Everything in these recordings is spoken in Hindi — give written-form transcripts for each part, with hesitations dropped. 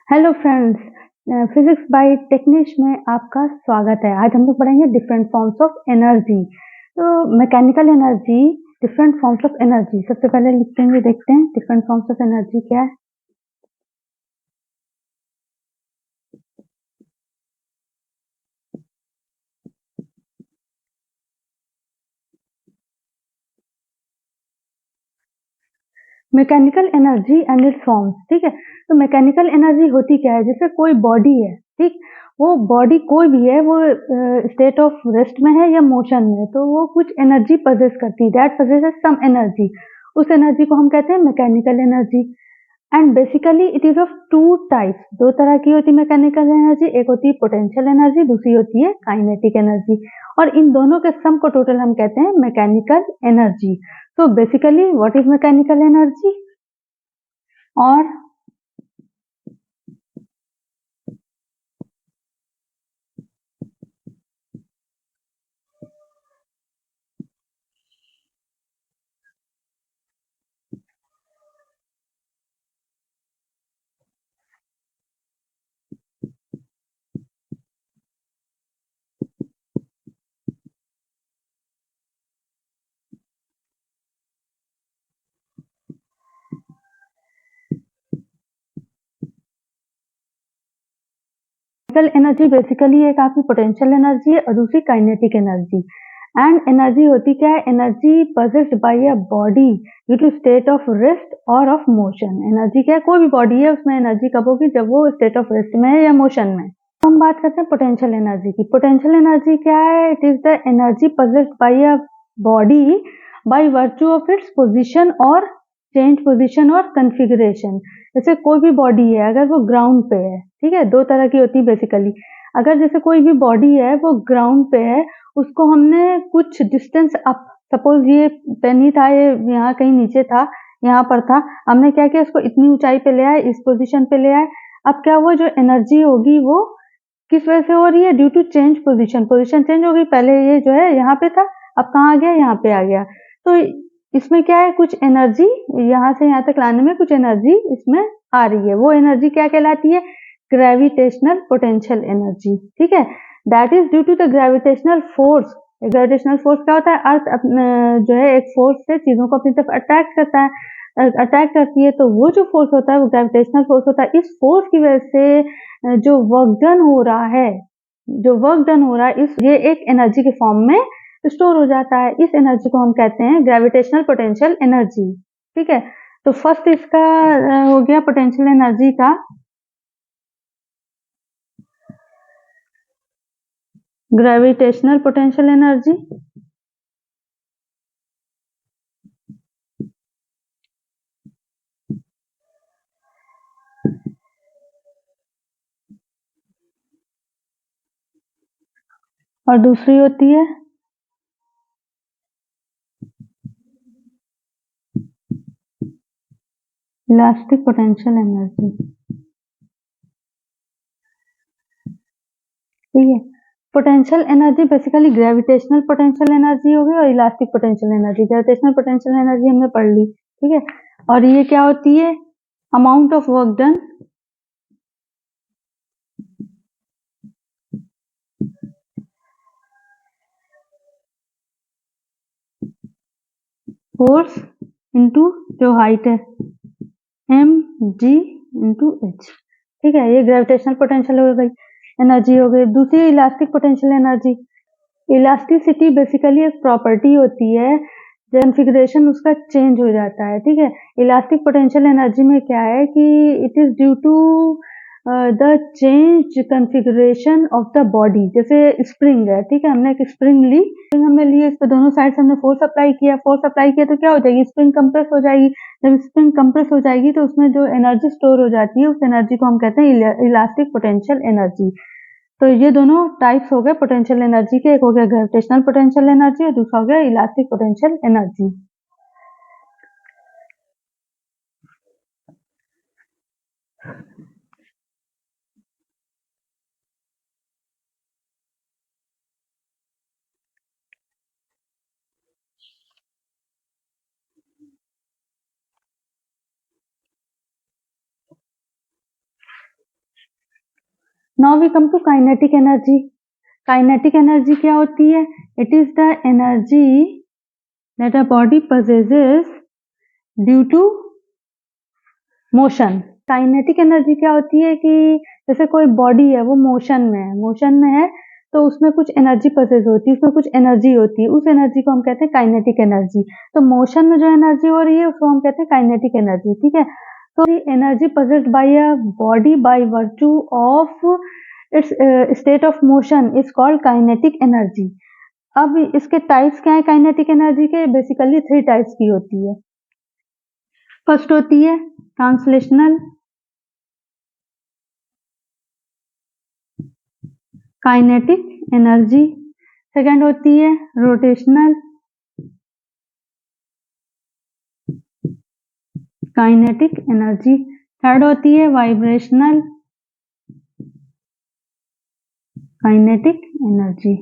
हेलो फ्रेंड्स, फिजिक्स बाय टेक्निश में आपका स्वागत है। आज हम लोग पढ़ेंगे डिफरेंट फॉर्म्स ऑफ एनर्जी। तो mechanical energy, different forms of energy. सबसे पहले लिखते हैं, देखते हैं डिफरेंट फॉर्म्स ऑफ एनर्जी क्या है। Mechanical energy and it's forms. ठीक है, तो मैकेनिकल एनर्जी होती क्या है? जैसे कोई बॉडी है, ठीक, वो बॉडी कोई भी है, वो स्टेट ऑफ रेस्ट में है या मोशन में है, तो वो कुछ एनर्जी पजेस करती है, दैट पजेसेस सम एनर्जी। उस एनर्जी को हम कहते हैं mechanical energy. And basically it is of two types. दो तरह की होती है मैकेनिकल एनर्जी, एक होती है पोटेंशियल एनर्जी, दूसरी होती है काइनेटिक एनर्जी। और इन दोनों के सम को टोटल हम कहते हैं मैकेनिकल एनर्जी। तो basically what is mechanical energy? और मैकेनिकल एनर्जी बेसिकली एक आपकी पोटेंशियल एनर्जी है और दूसरी काइनेटिक एनर्जी। एंड एनर्जी होती क्या है? Energy possessed by a body due to state of rest और ऑफ मोशन। एनर्जी क्या है? कोई भी बॉडी है, उसमें एनर्जी कब होगी? जब वो स्टेट ऑफ रेस्ट में है या मोशन में। हम बात करते हैं पोटेंशियल एनर्जी की। पोटेंशियल एनर्जी क्या है? It is the energy possessed by a body by virtue of its position और चेंज पोजीशन और कन्फिगरेशन। जैसे कोई भी बॉडी है, अगर वो ग्राउंड पे है, ठीक है, दो तरह की होती है बेसिकली। अगर जैसे कोई भी बॉडी है वो ग्राउंड पे है, उसको हमने कुछ डिस्टेंस अप, सपोज ये पेन ही था, ये यहाँ कहीं नीचे था, यहाँ पर था, हमने क्या किया, इसको इतनी ऊंचाई पे ले आए, इस पोजीशन पे ले आए। अब क्या हुआ, जो एनर्जी होगी वो किस वजह से हो रही है? Due to change position. Position change हो गई, पहले ये जो है यहाँ पे था, अब कहाँ आ गया? यहाँ पे आ गया। तो इसमें क्या है, कुछ एनर्जी यहाँ से यहाँ तक लाने में कुछ एनर्जी इसमें आ रही है। वो एनर्जी क्या कहलाती है? Gravitational potential energy. ठीक है, that is due to the gravitational force. Gravitational force क्या होता है? अर्थ जो है एक फोर्स से चीजों को अपनी तरफ अट्रैक्ट करता है, अटैक करती है, तो वो जो फोर्स होता है वो ग्रेविटेशनल फोर्स होता है। इस फोर्स की वजह से जो वर्क डन हो रहा है, जो वर्क डन हो रहा है, इस ये एक एनर्जी के फॉर्म में स्टोर हो जाता है। इस एनर्जी को हम कहते हैं ग्रेविटेशनल पोटेंशियल एनर्जी। ठीक है, तो फर्स्ट इसका हो गया पोटेंशियल एनर्जी का ग्रेविटेशनल पोटेंशियल एनर्जी। और दूसरी होती है इलास्टिक पोटेंशियल एनर्जी। ठीक है, potential energy basically gravitational potential energy हो गई और elastic potential energy. Gravitational potential energy हमने पढ़ ली, ठीक है। और ये क्या होती है? Amount of work done force into जो हाइट है, एम जी इंटू एच। ठीक है, ये ग्रेविटेशनल पोटेंशियल हो गई, एनर्जी हो गई। दूसरी elastic potential energy. Elasticity basically एक प्रॉपर्टी होती है, कॉन्फ़िगरेशन उसका चेंज हो जाता है। ठीक है, इलास्टिक पोटेंशियल एनर्जी में क्या है कि it is due to the change configuration of the body. जैसे स्प्रिंग है, ठीक है, हमने एक स्प्रिंग ली, स्प्रिंग हमने ली, इस पे दोनों साइड से हमने फोर्स अप्लाई किया, फोर्स अप्लाई किया तो क्या हो जाएगी? स्प्रिंग कंप्रेस हो जाएगी। जब स्प्रिंग कंप्रेस हो जाएगी तो उसमें जो एनर्जी स्टोर हो जाती है, उस एनर्जी को हम कहते हैं इलास्टिक पोटेंशियल एनर्जी। तो ये दोनों टाइप्स हो गए पोटेंशियल एनर्जी के, एक हो गया ग्रेविटेशनल पोटेंशियल एनर्जी और दूसरा हो गया elastic potential energy. Now we come to kinetic energy. Kinetic energy क्या होती है? It is the energy that a body possesses due to motion. Kinetic energy क्या होती है कि जैसे कोई बॉडी है वो मोशन में है तो उसमें कुछ एनर्जी पोसेस होती है, उसमें कुछ एनर्जी होती है, उस एनर्जी को हम कहते हैं काइनेटिक एनर्जी। तो मोशन में जो एनर्जी हो रही है उसको हम कहते हैं काइनेटिक एनर्जी, ठीक है। तो energy possessed bye a body by virtue of its state of motion is called kinetic energy. अब इसके टाइप्स क्या है काइनेटिक एनर्जी के? बेसिकली 3 टाइप्स की होती है। फर्स्ट होती है ट्रांसलेशनल काइनेटिक एनर्जी, सेकंड होती है रोटेशनल काइनेटिक एनर्जी, थर्ड होती है वाइब्रेशनल काइनेटिक एनर्जी,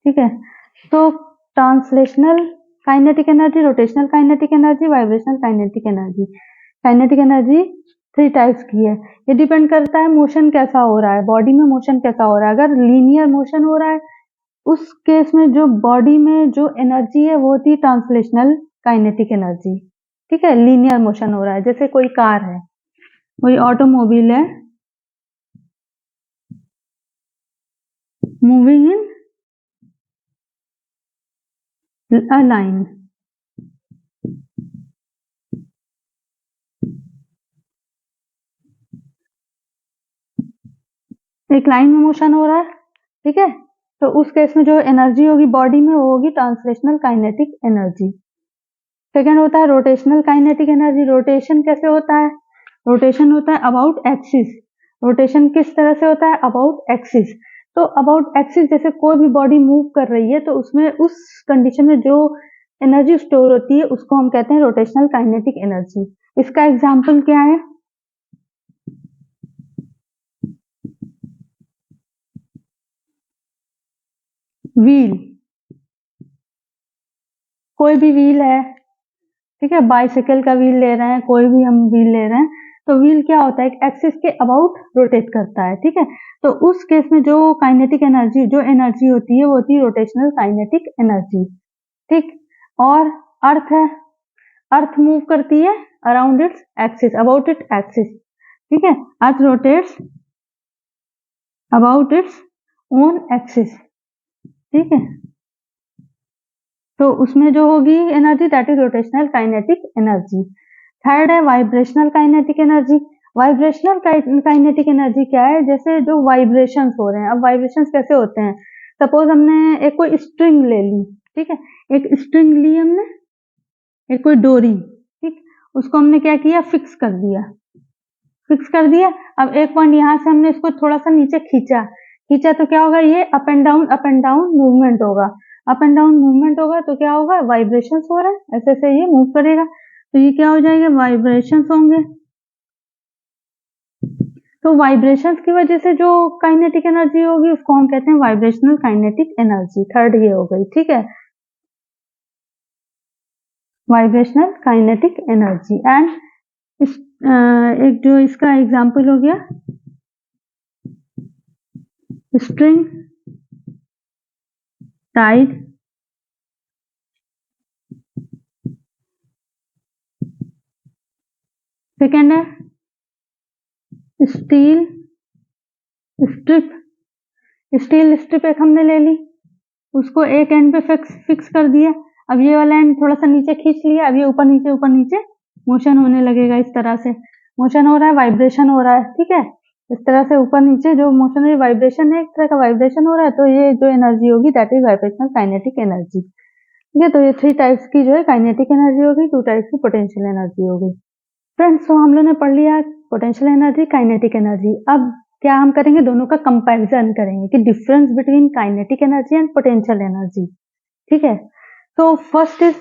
ठीक है। तो translational kinetic energy, rotational kinetic energy, vibrational kinetic energy. Kinetic energy 3 types की है। ये डिपेंड करता है मोशन कैसा हो रहा है, बॉडी में मोशन कैसा हो रहा है। अगर लीनियर मोशन हो रहा है उस केस में जो बॉडी में जो एनर्जी है वो होती है ट्रांसलेशनल काइनेटिक एनर्जी, ठीक है। लीनियर मोशन हो रहा है, जैसे कोई कार है, कोई ऑटोमोबाइल है, मूविंग इन अ लाइन, एक लाइन में मोशन हो रहा है, ठीक है। तो उस केस में जो एनर्जी होगी बॉडी में वो होगी ट्रांसलेशनल काइनेटिक एनर्जी। सेकेंड होता है रोटेशनल काइनेटिक एनर्जी। रोटेशन कैसे होता है? रोटेशन होता है अबाउट एक्सिस। रोटेशन किस तरह से होता है? About axis. तो अबाउट एक्सिस जैसे कोई भी बॉडी मूव कर रही है तो उसमें उस कंडीशन में जो एनर्जी स्टोर होती है उसको हम कहते हैं रोटेशनल काइनेटिक एनर्जी। इसका एग्जाम्पल क्या है? व्हील, कोई भी व्हील है, ठीक है, बाइसाइकिल का व्हील ले रहे हैं, कोई भी हम व्हील ले रहे हैं, तो व्हील क्या होता है? एक एक्सिस के अबाउट रोटेट करता है, ठीक है। तो उस केस में जो काइनेटिक एनर्जी जो एनर्जी होती है वो होती है रोटेशनल काइनेटिक एनर्जी, ठीक। और अर्थ है, अर्थ मूव करती है around its axis, about it axis, ठीक है। Earth rotates about its own axis, ठीक है। तो उसमें जो होगी energy that is rotational kinetic energy. Third है vibrational kinetic energy. Vibrational kinetic energy क्या है? जैसे जो वाइब्रेशंस हो रहे हैं, अब वाइब्रेशंस कैसे होते हैं? सपोज हमने एक कोई स्ट्रिंग ले ली, ठीक है, एक स्ट्रिंग ली हमने, एक कोई डोरी, ठीक, उसको हमने क्या किया? फिक्स कर दिया, फिक्स कर दिया। अब एक पॉइंट यहाँ से हमने इसको थोड़ा सा नीचे खींचा, खींचा तो क्या होगा? ये अप एंड डाउन मूवमेंट होगा, अप एंड डाउन मूवमेंट होगा तो क्या होगा? वाइब्रेशंस हो रहा है, ऐसे ऐसे ये मूव करेगा तो ये क्या हो जाएगा? वाइब्रेशंस होंगे। तो वाइब्रेशंस की वजह से जो काइनेटिक एनर्जी होगी उसको हम कहते हैं वाइब्रेशनल काइनेटिक एनर्जी। थर्ड ये हो गई, ठीक है, वाइब्रेशनल काइनेटिक एनर्जी। एंड एक जो इसका एग्जांपल हो गया स्ट्रिंग टाइड सेकेंड है स्टील स्ट्रिप। स्टील स्ट्रिप एक हमने ले ली, उसको एक एंड पे फिक्स कर दिया। अब ये वाला एंड थोड़ा सा नीचे खींच लिया, अब ये ऊपर नीचे मोशन होने लगेगा। इस तरह से मोशन हो रहा है, वाइब्रेशन हो रहा है, ठीक है। इस तरह से ऊपर नीचे जो मोशन है वाइब्रेशन है, एक तरह का वाइब्रेशन हो रहा है। तो ये जो एनर्जी होगी that is vibrational kinetic energy, ठीक है। तो ये 3 टाइप्स की जो है काइनेटिक एनर्जी होगी, 2 टाइप्स की पोटेंशियल एनर्जी होगी। फ्रेंड्स, तो हम लोग ने पढ़ लिया पोटेंशियल एनर्जी, काइनेटिक एनर्जी। अब क्या हम करेंगे? दोनों का कंपैरिजन करेंगे कि difference between kinetic energy and potential energy, ठीक है। तो फर्स्ट इज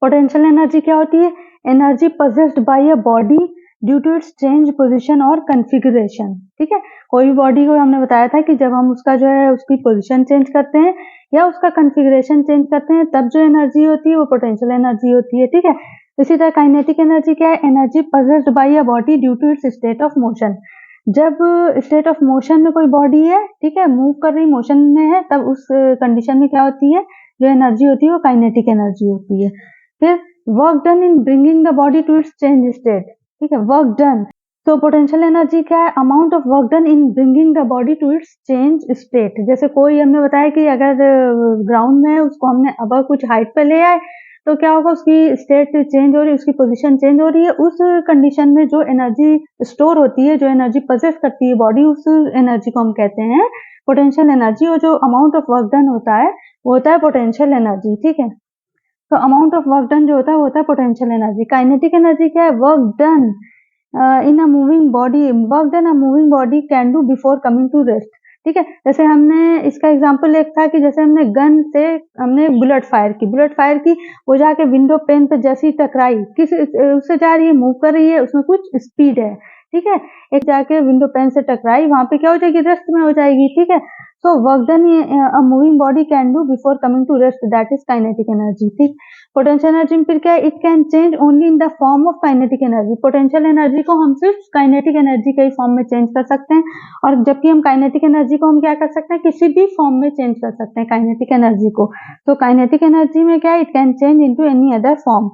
पोटेंशियल एनर्जी क्या होती है? Energy possessed by a body due to its change position और कॉन्फ़िगरेशन, ठीक है। कोई भी बॉडी को हमने बताया था कि जब हम उसका जो है उसकी पोजीशन चेंज करते हैं या उसका कॉन्फ़िगरेशन चेंज करते हैं तब जो एनर्जी होती है वो पोटेंशियल एनर्जी होती है, ठीक है। इसी तरह काइनेटिक एनर्जी क्या है? Energy possessed by a body due to its state of motion. जब स्टेट ऑफ मोशन में कोई बॉडी है, ठीक है, मूव कर रही मोशन में है, तब उस कंडीशन में क्या होती है, जो एनर्जी होती है वो काइनेटिक एनर्जी होती है। फिर work done in bringing the body to its change state, ठीक है, वर्क डन। तो पोटेंशियल एनर्जी क्या है, amount of work done in bringing the body to its change state. जैसे कोई हमने बताया कि अगर ग्राउंड में है, उसको हमने अब कुछ हाइट पे ले आए, तो क्या होगा, उसकी स्टेट चेंज हो रही है, उसकी पोजीशन चेंज हो रही है। उस कंडीशन में जो एनर्जी स्टोर होती है, जो एनर्जी पोजेस करती है बॉडी, उस एनर्जी को हम कहते हैं पोटेंशियल एनर्जी। और जो अमाउंट ऑफ वर्क डन होता है वो होता है पोटेंशियल एनर्जी, ठीक है। तो अमाउंट ऑफ वर्क डन जो होता है वो होता है पोटेंशियल एनर्जी। काइनेटिक एनर्जी क्या है, work done in a moving body, work done a moving body can do before coming to rest, ठीक है। जैसे हमने इसका एग्जांपल एक था कि जैसे हमने गन से हमने बुलेट फायर की, वो जाके विंडो पेन पे जैसी टकराई, किस उससे जा रही है, मूव कर रही है, उसमें कुछ स्पीड है, ठीक है। एक जाके विंडो पेन से टकराई, वहां पे क्या हो जाएगी, रेस्ट में हो जाएगी, ठीक है। So work done a moving body can do before coming to rest, that is kinetic energy, ठीक। पोटेंशियल एनर्जी में फिर क्या है, it can change only in the form of kinetic energy. Potential energy को हम सिर्फ काइनेटिक एनर्जी के ही फॉर्म में चेंज कर सकते हैं, और जबकि हम काइनेटिक एनर्जी को हम क्या कर सकते हैं, किसी भी फॉर्म में चेंज कर सकते हैं काइनेटिक एनर्जी को। तो काइनेटिक एनर्जी में क्या है, it can change into any other form.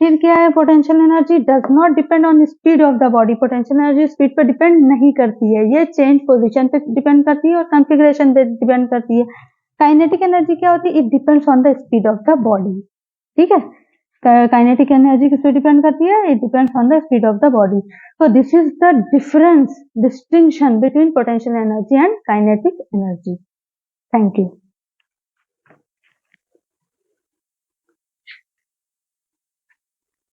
फिर क्या है, potential energy does not depend on speed of the body. Potential energy speed पे डिपेंड नहीं करती है, ये चेंज पोजीशन पे डिपेंड करती है और कॉन्फ़िगरेशन पे डिपेंड करती है। काइनेटिक एनर्जी क्या होती है, it depends on the speed of the body, ठीक है। काइनेटिक एनर्जी किस पे डिपेंड करती है, it depends on the speed of the body. So this is the distinction between potential energy and kinetic energy. Thank you.